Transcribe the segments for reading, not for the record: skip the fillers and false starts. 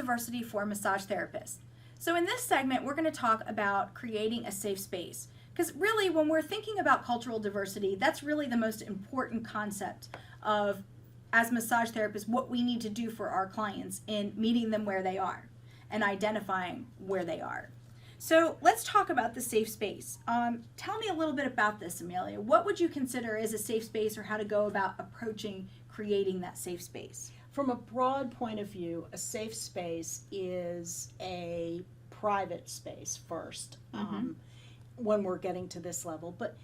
diversity for massage therapists. So in this segment, we're going to talk about creating a safe space. Because really, when we're thinking about cultural diversity, that's really the most important concept of, as massage therapists, what we need to do for our clients in meeting them where they are and identifying where they are. So let's talk about the safe space. Tell me a little bit about this, Amelia. What would you consider as a safe space, or how to go about approaching creating that safe space? From a broad point of view, a safe space is a private space first, when we're getting to this level, but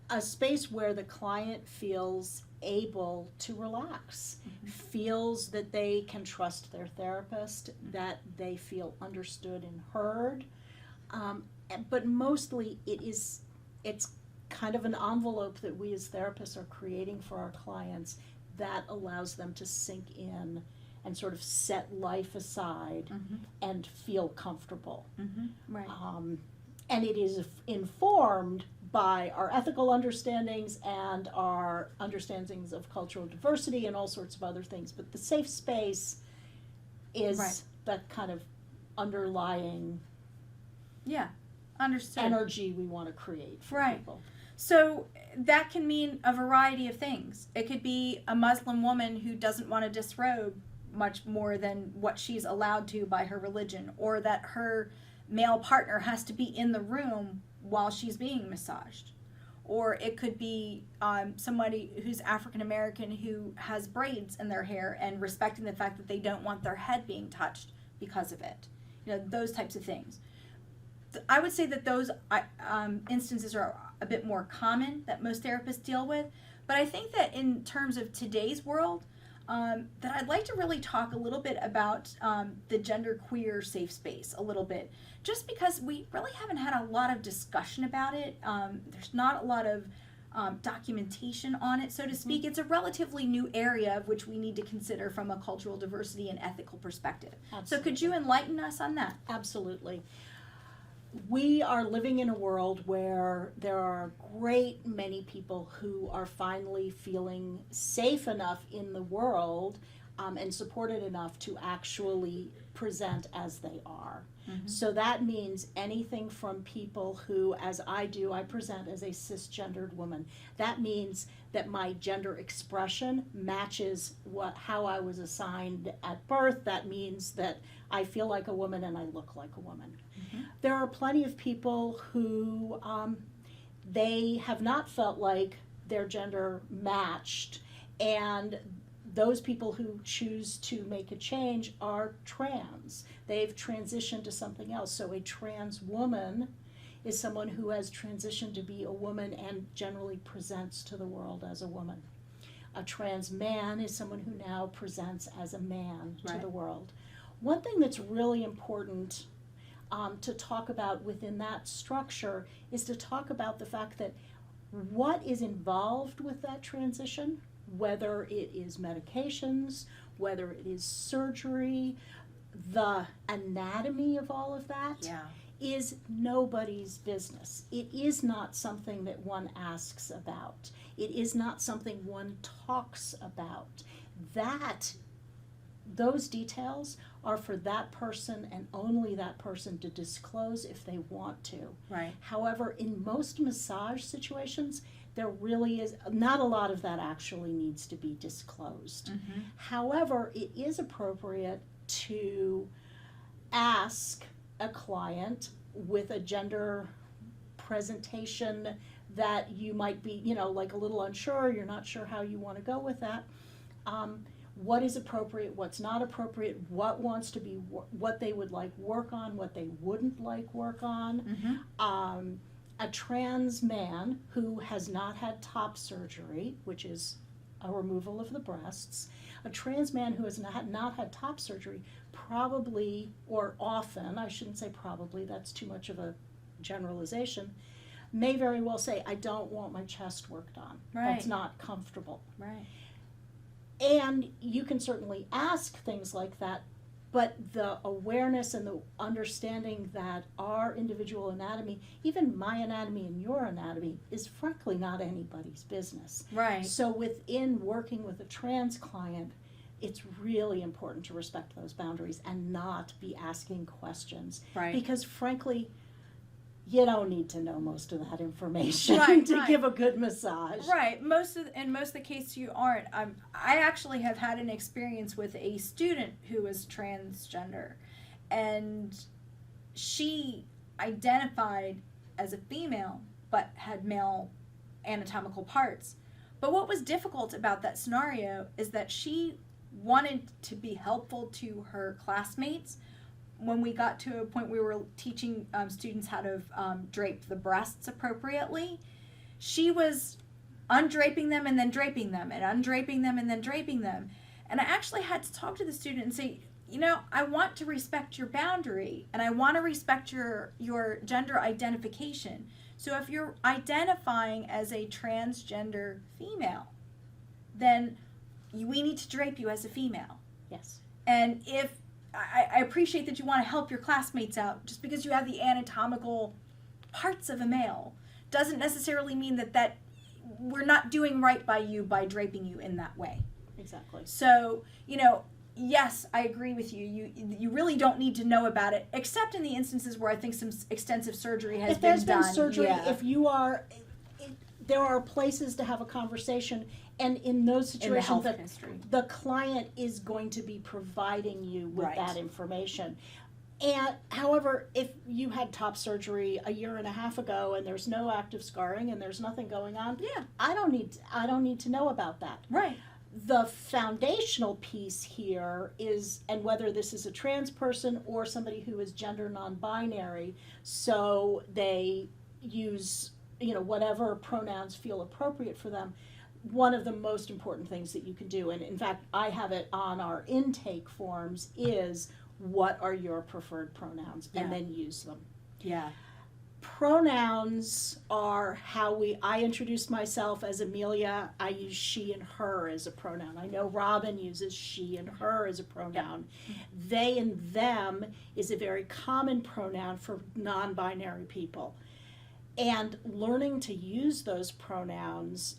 a space where the client feels able to relax, feels that they can trust their therapist, that they feel understood and heard. But mostly it's kind of an envelope that we as therapists are creating for our clients that allows them to sink in and sort of set life aside and feel comfortable. Right. And it is informed by our ethical understandings and our understandings of cultural diversity and all sorts of other things. But the safe space is the kind of underlying Understood. energy we want to create for people. So that can mean a variety of things. It could be a Muslim woman who doesn't want to disrobe much more than what she's allowed to by her religion, or that her male partner has to be in the room while she's being massaged. Or it could be somebody who's African American who has braids in their hair and respecting the fact that they don't want their head being touched because of it. You know, those types of things. I would say that those instances are a bit more common that most therapists deal with. But I think that in terms of today's world, that I'd like to really talk a little bit about the genderqueer safe space a little bit, just because we really haven't had a lot of discussion about it. There's not a lot of documentation on it, so to speak. It's a relatively new area of which we need to consider from a cultural diversity and ethical perspective. Absolutely. So could you enlighten us on that? Absolutely. We are living in a world where there are a great many people who are finally feeling safe enough in the world and supported enough to actually present as they are. So that means anything from people who, as I do, I present as a cisgendered woman. That means that my gender expression matches how I was assigned at birth. That means that I feel like a woman and I look like a woman. There are plenty of people who they have not felt like their gender matched, and those people who choose to make a change are trans. They've transitioned to something else. So a trans woman is someone who has transitioned to be a woman and generally presents to the world as a woman. A trans man is someone who now presents as a man to the world. One thing that's really important to talk about within that structure is to talk about the fact that what is involved with that transition, whether it is medications, whether it is surgery, the anatomy of all of that is nobody's business. It is not something that one asks about. It is not something one talks about. Those details are for that person and only that person to disclose if they want to. Right. However, in most massage situations, there really is not a lot of that actually needs to be disclosed. However, it is appropriate to ask a client with a gender presentation that you might be, like a little unsure, you're not sure how you want to go with that. What is appropriate, what's not appropriate, what wants to be, what they would like work on, what they wouldn't like work on. A trans man who has not had top surgery, which is a removal of the breasts, a trans man who has not had top surgery probably, or often, I shouldn't say probably, that's too much of a generalization, may very well say, I don't want my chest worked on. That's not comfortable. Right. And you can certainly ask things like that, but the awareness and the understanding that our individual anatomy, even my anatomy and your anatomy, is frankly not anybody's business. Right. So within working with a trans client, it's really important to respect those boundaries and not be asking questions. Right. Because frankly, you don't need to know most of that information Right, to right. give a good massage. Right. In most of the cases you aren't. I actually have had an experience with a student who was transgender, and she identified as a female but had male anatomical parts. But what was difficult about that scenario is that she wanted to be helpful to her classmates. When we got to a point we were teaching students how to drape the breasts appropriately, she was undraping them and then draping them and undraping them and then draping them. And I actually had to talk to the student and say, I want to respect your boundary and I want to respect your gender identification. So if you're identifying as a transgender female, then we need to drape you as a female. Yes. And if I appreciate that you want to help your classmates out, just because you have the anatomical parts of a male doesn't necessarily mean that we're not doing right by you by draping you in that way. Exactly. So, yes, I agree with you. You really don't need to know about it, except in the instances where I think some extensive surgery has If there's been done. been surgery, yeah. if you are, there are places to have a conversation, and in those in the situations, health that history. the client is going to be providing you with Right. that information. And however, if you had top surgery a year and a half ago and there's no active scarring and there's nothing going on, Yeah. I don't need to know about that. Right. The foundational piece here is, and whether this is a trans person or somebody who is gender non-binary, so they use, whatever pronouns feel appropriate for them, one of the most important things that you can do, and in fact, I have it on our intake forms, is what are your preferred pronouns, and Yeah. then use them. Yeah. Pronouns are how I introduce myself as Amelia. I use she and her as a pronoun. I know Robin uses she and her as a pronoun. They and them is a very common pronoun for non-binary people. And learning to use those pronouns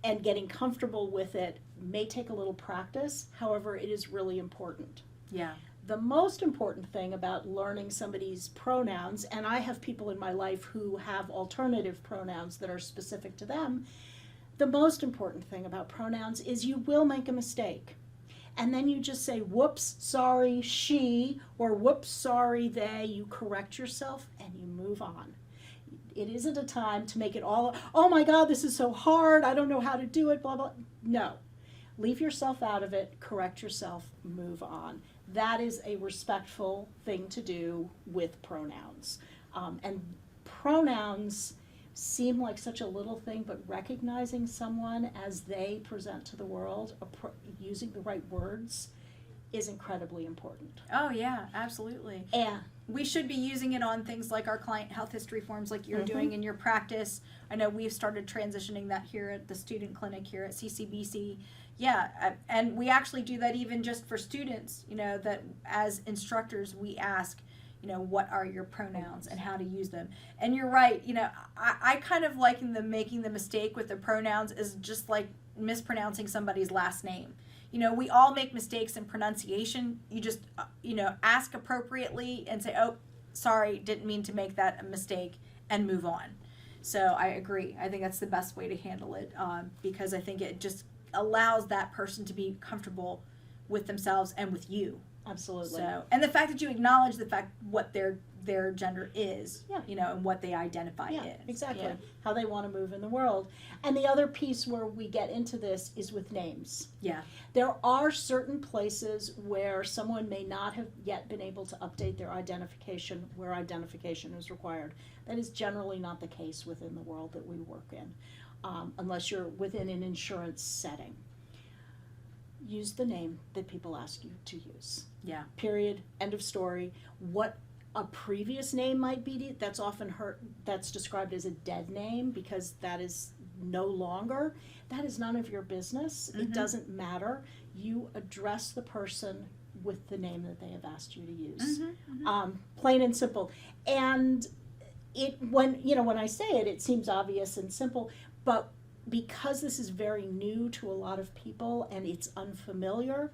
and getting comfortable with it may take a little practice. However, it is really important. Yeah. The most important thing about learning somebody's pronouns, and I have people in my life who have alternative pronouns that are specific to them, the most important thing about pronouns is you will make a mistake. And then you just say, whoops, sorry, she, or whoops, sorry, they. You correct yourself and you move on. It isn't a time to make it all, oh my God, this is so hard, I don't know how to do it, blah, blah. No. Leave yourself out of it, correct yourself, move on. That is a respectful thing to do with pronouns. And pronouns seem like such a little thing, but recognizing someone as they present to the world, using the right words, is incredibly important. Oh, yeah, absolutely. And We should be using it on things like our client health history forms like you're Mhm. doing in your practice. I know we've started transitioning that here at the student clinic here at CCBC. Yeah, and we actually do that even just for students, that as instructors we ask, what are your pronouns and how to use them. And you're right, I kind of liken making the mistake with the pronouns is just like mispronouncing somebody's last name. We all make mistakes in pronunciation. You just, ask appropriately and say, oh, sorry, didn't mean to make that a mistake, and move on. So I agree. I think that's the best way to handle it because I think it just allows that person to be comfortable with themselves and with you. absolutely. So, and the fact that you acknowledge the fact what their gender is, Yeah. and what they identify Yeah, is. exactly. Yeah. How they want to move in the world. And the other piece where we get into this is with names. Yeah. There are certain places where someone may not have yet been able to update their identification where identification is required. That is generally not the case within the world that we work in, unless you're within an insurance setting. Use the name that people ask you to use. Yeah. Period. End of story. What a previous name might be, that's often that's described as a dead name because that is no longer. That is none of your business. It Mhm. doesn't matter. You address the person with the name that they have asked you to use. Plain and simple. And when I say it, it seems obvious and simple, but because this is very new to a lot of people and it's unfamiliar,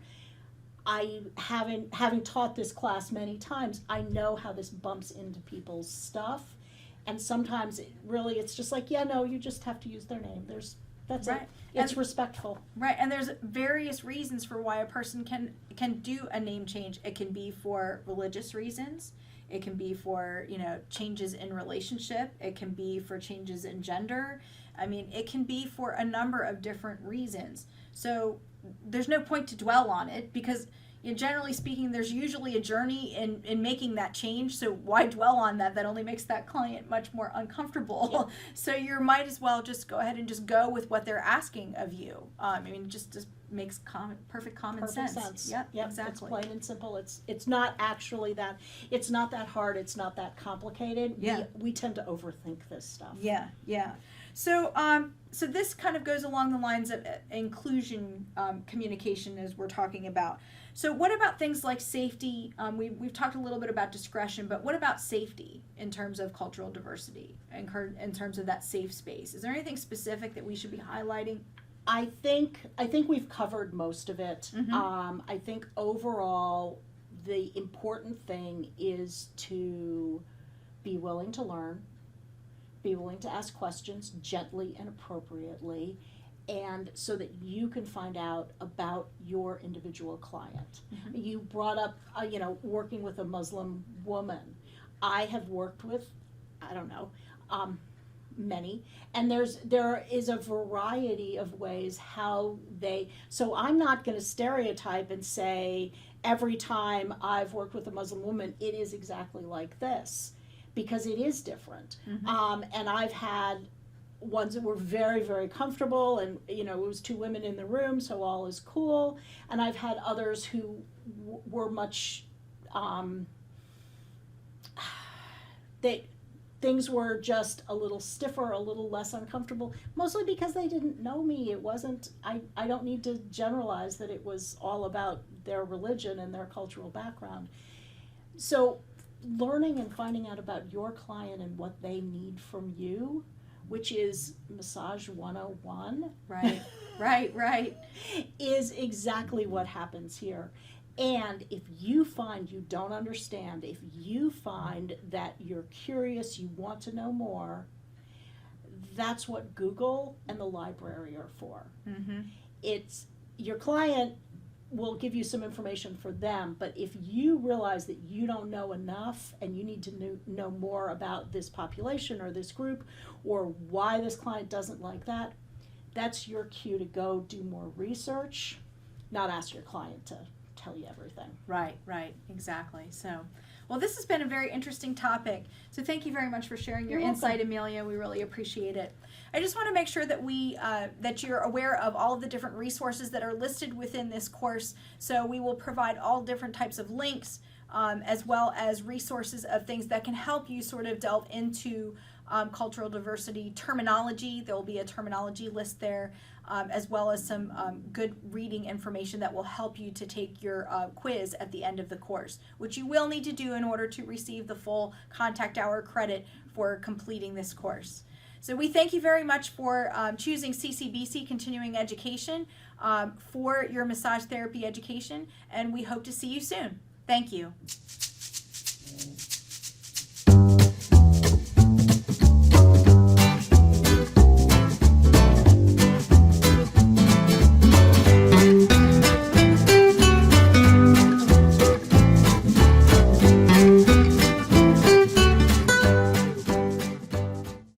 having taught this class many times, I know how this bumps into people's stuff. And sometimes it's just like, yeah, no, you just have to use their name. That's Right. it. It's And- respectful. Right, and there's various reasons for why a person can do a name change. It can be for religious reasons. It can be for, changes in relationship. It can be for changes in gender. I mean, it can be for a number of different reasons. So there's no point to dwell on it because, generally speaking, there's usually a journey in making that change. So why dwell on that? That only makes that client much more uncomfortable. Yeah. So you might as well just go ahead and just go with what they're asking of you. It just makes perfect common sense. Yep, exactly. It's plain and simple. It's not actually that. It's not that hard. It's not that complicated. Yeah. We tend to overthink this stuff. Yeah. So, so this kind of goes along the lines of inclusion communication as we're talking about. So what about things like safety? We've talked a little bit about discretion, but what about safety in terms of cultural diversity and in terms of that safe space? Is there anything specific that we should be highlighting? I think we've covered most of it. Mhm. I think overall the important thing is to be willing to learn, be willing to ask questions gently and appropriately, and so that you can find out about your individual client. Mhm. You brought up, working with a Muslim woman. I have worked with, I don't know, many, and there is a variety of ways how so I'm not going to stereotype and say every time I've worked with a Muslim woman it is exactly like this, because it is different. Mhm. And I've had ones that were very, very comfortable, and it was two women in the room, so all is cool. And I've had others who were much things were just a little stiffer, a little less uncomfortable, mostly because they didn't know me. It wasn't, I don't need to generalize that it was all about their religion and their cultural background. So learning and finding out about your client and what they need from you, which is Massage 101. Right. Is exactly what happens here. And if you find you don't understand, if you find that you're curious, you want to know more, that's what Google and the library are for. Mm-hmm. It's your client will give you some information for them, but if you realize that you don't know enough and you need to know more about this population or this group or why this client doesn't like that, that's your cue to go do more research, not ask your client to tell you everything. Right, exactly. So, well, this has been a very interesting topic. So thank you very much for sharing your You're insight, welcome. Amelia. We really appreciate it. I just want to make sure that that you're aware of all of the different resources that are listed within this course. So we will provide all different types of links, as well as resources of things that can help you sort of delve into cultural diversity terminology. There will be a terminology list there, as well as some good reading information that will help you to take your quiz at the end of the course, which you will need to do in order to receive the full contact hour credit for completing this course. So we thank you very much for choosing CCBC Continuing Education for your massage therapy education, and we hope to see you soon. Thank you.